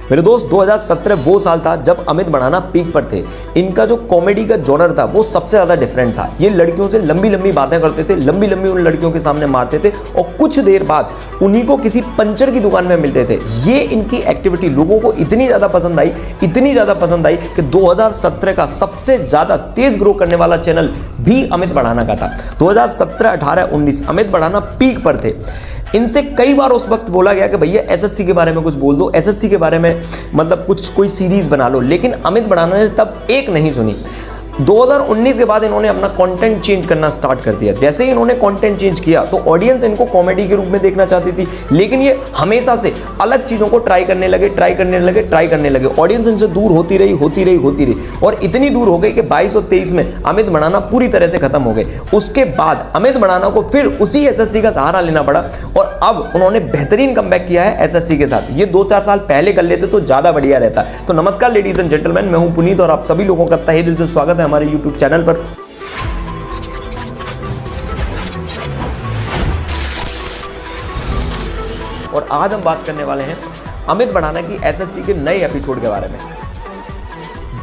मेरे दोस्त 2017 वो साल था जब अमित भड़ाना पीक पर थे। इनका जो कॉमेडी का जॉनर था वो सबसे ज़्यादा डिफरेंट था। ये लड़कियों से लंबी लंबी बातें करते थे, लंबी लंबी उन लड़कियों के सामने मारते थे और कुछ देर बाद उन्हीं को किसी पंचर की दुकान में मिलते थे। ये इनकी एक्टिविटी लोगों को इतनी ज़्यादा पसंद आई, इतनी ज़्यादा पसंद आई कि 2017 का सबसे ज़्यादा तेज ग्रो करने वाला चैनल भी अमित भड़ाना का था। 2017, 18, 19 अमित भड़ाना पीक पर थे। इनसे कई बार उस वक्त बोला गया कि भैया एसएससी के बारे में कुछ बोल दो, एसएससी के बारे में मतलब कुछ कोई सीरीज बना लो, लेकिन अमित भड़ाना ने तब एक नहीं सुनी। 2019 के बाद इन्होंने अपना कंटेंट चेंज करना स्टार्ट कर दिया। जैसे ही इन्होंने कंटेंट चेंज किया तो ऑडियंस इनको कॉमेडी के रूप में देखना चाहती थी, लेकिन ये हमेशा से अलग चीज़ों को ट्राई करने लगे। ऑडियंस इनसे दूर होती रही और इतनी दूर हो गई कि 22 और 23 में अमित भड़ाना पूरी तरह से खत्म हो गए। उसके बाद अमित भड़ाना को फिर उसी एसएससी का सहारा लेना पड़ा और अब उन्होंने बेहतरीन कमबैक किया है एसएससी के साथ। ये 2-4 साल पहले कर लेते तो ज़्यादा बढ़िया रहता। तो नमस्कार लेडीज एंड जेंटलमैन, मैं हूं पुनीत और आप सभी लोगों का तहे दिल से स्वागत है हमारे YouTube चैनल पर। और आज हम बात करने वाले हैं अमित भड़ाना की एसएससी के नए एपिसोड के बारे में।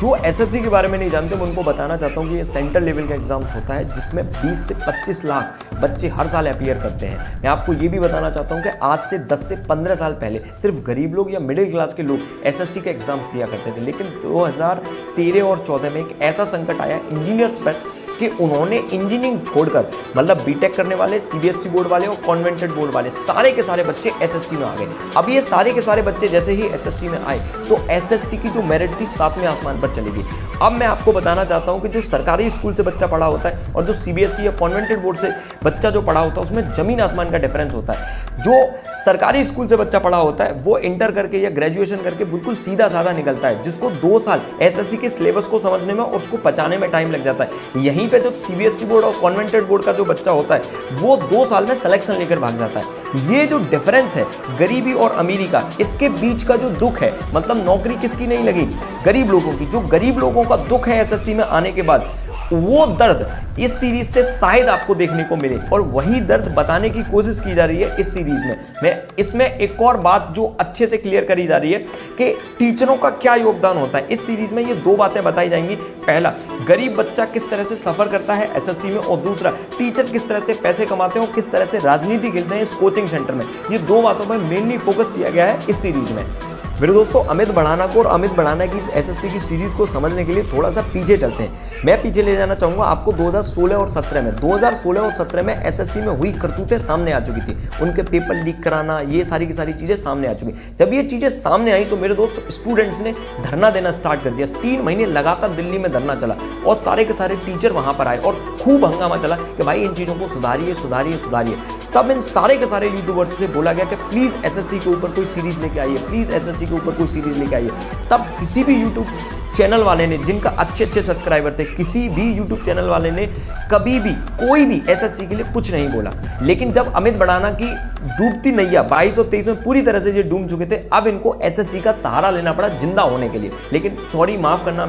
जो एसएससी के बारे में नहीं जानते मैं उनको बताना चाहता हूँ कि ये सेंट्रल लेवल का एग्जाम्स होता है जिसमें 20 से 25 लाख बच्चे हर साल अपीयर करते हैं। मैं आपको ये भी बताना चाहता हूँ कि आज से 10 से 15 साल पहले सिर्फ गरीब लोग या मिडिल क्लास के लोग एसएससी के एग्जाम्स दिया करते थे, लेकिन 2013 और 14 में एक ऐसा संकट आया इंजीनियर्स पर कि उन्होंने इंजीनियरिंग छोड़कर मतलब बीटेक करने वाले, सीबीएसई बोर्ड वाले और कॉन्वेंटेड बोर्ड वाले सारे के सारे बच्चे एसएससी में आ गए। अब ये सारे के सारे बच्चे जैसे ही एसएससी में आए तो एसएससी की जो मेरिट थी 7वें आसमान पर चली गई। अब मैं आपको बताना चाहता हूं कि जो सरकारी स्कूल से बच्चा पढ़ा होता है और जो सीबीएसई या कॉन्वेंटेड बोर्ड से बच्चा जो पढ़ा होता है उसमें जमीन आसमान का डिफरेंस होता है। जो सरकारी स्कूल से बच्चा पढ़ा होता है वो इंटर करके या ग्रेजुएशन करके बिल्कुल सीधा साधा निकलता है, जिसको 2 साल एसएससी के सिलेबस को समझने में और उसको पचाने में टाइम लग जाता है। यहीं पे जो सीबीएसई बोर्ड और कॉन्वेंटेड बोर्ड का जो बच्चा होता है वो 2 साल में सिलेक्शन लेकर भाग जाता है। ये जो डिफरेंस है गरीबी और अमीरी का, इसके बीच का जो दुख है, मतलब नौकरी किसकी नहीं लगी, गरीब लोगों की। जो गरीब लोगों का दुख है एसएससी में आने के बाद, वो दर्द इस सीरीज से शायद आपको देखने को मिले और वही दर्द बताने की कोशिश की जा रही है इस सीरीज में। इसमें एक और बात जो अच्छे से क्लियर करी जा रही है कि टीचरों का क्या योगदान होता है। इस सीरीज में ये 2 बातें बताई जाएंगी। पहला, गरीब बच्चा किस तरह से सफर करता है एसएससी में, और दूसरा, टीचर किस तरह से पैसे कमाते हैं और किस तरह से राजनीति खेलते हैं इस कोचिंग सेंटर में। ये 2 बातों पर मेनली फोकस किया गया है इस सीरीज में। मेरे दोस्तों, अमित भड़ाना को और अमित भड़ाना की इस एसएससी की सीरीज को समझने के लिए थोड़ा सा पीछे चलते हैं। मैं पीछे ले जाना चाहूँगा आपको 2016 और 17 में। 2016 और 17 में एसएससी में हुई करतूतें सामने आ चुकी थी। उनके पेपर लीक कराना, ये सारी की सारी चीज़ें सामने आ चुकी। जब ये चीज़ें सामने आई तो मेरे दोस्त स्टूडेंट्स ने धरना देना स्टार्ट कर दिया। 3 महीने लगातार दिल्ली में धरना चला और सारे के सारे टीचर वहाँ पर आए और खूब हंगामा चला कि भाई इन चीज़ों को सुधारिए। तब इन सारे के सारे यूट्यूबर्स से बोला गया कि प्लीज़ एसएससी के ऊपर कोई सीरीज लेके आइए, प्लीज़ एसएससी के ऊपर कोई सीरीज लेके आइए। तब किसी भी यूट्यूब चैनल वाले ने, जिनका अच्छे सब्सक्राइबर थे, किसी भी यूट्यूब चैनल वाले ने कभी भी कोई भी एसएससी के लिए कुछ नहीं बोला। लेकिन जब अमित भड़ाना की डूबती नैया 22 और 23 में पूरी तरह से ये डूब चुके थे, अब इनको एसएससी का सहारा लेना पड़ा जिंदा होने के लिए। लेकिन सॉरी, माफ करना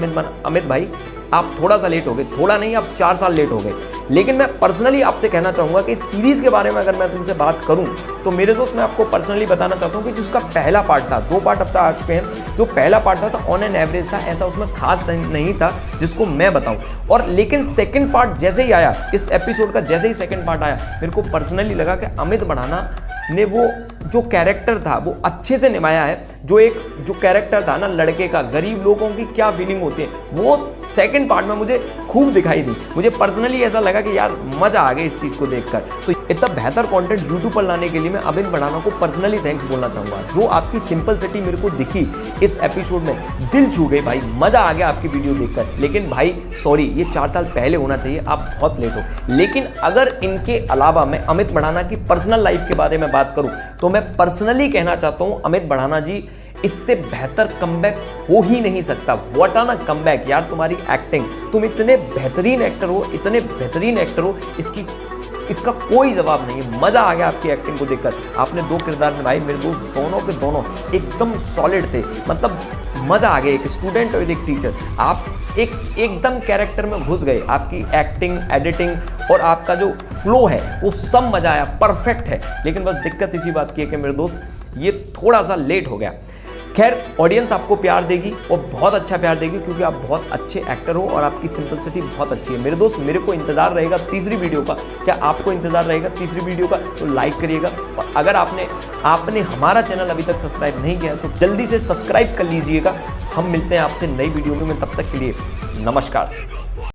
अमित भाई, आप थोड़ा सा लेट हो गए। थोड़ा नहीं, आप 4 साल लेट हो गए। लेकिन मैं पर्सनली आपसे कहना चाहूँगा कि सीरीज के बारे में अगर मैं तुमसे बात करूँ तो मेरे दोस्त, मैं आपको पर्सनली बताना चाहता हूँ कि जिसका पहला पार्ट था, 2 पार्ट अब तक आ चुके हैं। जो पहला पार्ट था ऑन एन एवरेज था, ऐसा उसमें खास नहीं था जिसको मैं बताऊँ। और लेकिन सेकंड पार्ट जैसे ही आया, इस एपिसोड का जैसे ही सेकंड पार्ट आया, मेरे को पर्सनली लगा कि अमित भड़ाना ने वो जो कैरेक्टर था वो अच्छे से निभाया है। जो कैरेक्टर था ना लड़के का, गरीब लोगों की क्या फीलिंग होती है, वो सेकंड पार्ट में मुझे खूब दिखाई दी। मुझे पर्सनली ऐसा लगा कि यार मजा आ गया इस चीज को देखकर। तो इतना बेहतर कंटेंट यूट्यूब पर लाने के लिए मैं अमित भड़ाना को पर्सनली थैंक्स बोलना चाहूंगा। जो आपकी सिंपलिसिटी मेरे को दिखी इस एपिसोड में, दिल छू गई भाई, मजा आ गया आपकी वीडियो देखकर। लेकिन भाई सॉरी, ये 4 साल पहले होना चाहिए, आप बहुत लेट हो। लेकिन अगर इनके अलावा मैं अमित भड़ाना की पर्सनल लाइफ के बारे में बात करूं तो मैं पर्सनली कहना चाहता हूं अमित भड़ाना जी, इससे बेहतर कमबैक हो ही नहीं सकता। व्हाट अ कमबैक यार, तुम्हारी एक्टिंग, तुम इतने बेहतरीन एक्टर हो, इसका कोई जवाब नहीं है। मजा आ गया आपकी एक्टिंग को देखकर। आपने 2 किरदार निभाए मेरे दोस्त, दोनों के दोनों एकदम सॉलिड थे। मतलब मजा आ गया, एक स्टूडेंट और एक टीचर, आप एकदम कैरेक्टर में घुस गए। आपकी एक्टिंग, एडिटिंग और आपका जो फ्लो है वो सब मजा आया, परफेक्ट है। लेकिन बस दिक्कत इसी बात की है कि मेरे दोस्त ये थोड़ा सा लेट हो गया। खैर ऑडियंस आपको प्यार देगी और बहुत अच्छा प्यार देगी, क्योंकि आप बहुत अच्छे एक्टर हो और आपकी सिंपलिसिटी बहुत अच्छी है। मेरे दोस्त, मेरे को इंतजार रहेगा तीसरी वीडियो का। क्या आपको इंतजार रहेगा तीसरी वीडियो का? तो लाइक करिएगा, और अगर आपने हमारा चैनल अभी तक सब्सक्राइब नहीं किया तो जल्दी से सब्सक्राइब कर लीजिएगा। हम मिलते हैं आपसे नई वीडियो में, तब तक के लिए नमस्कार।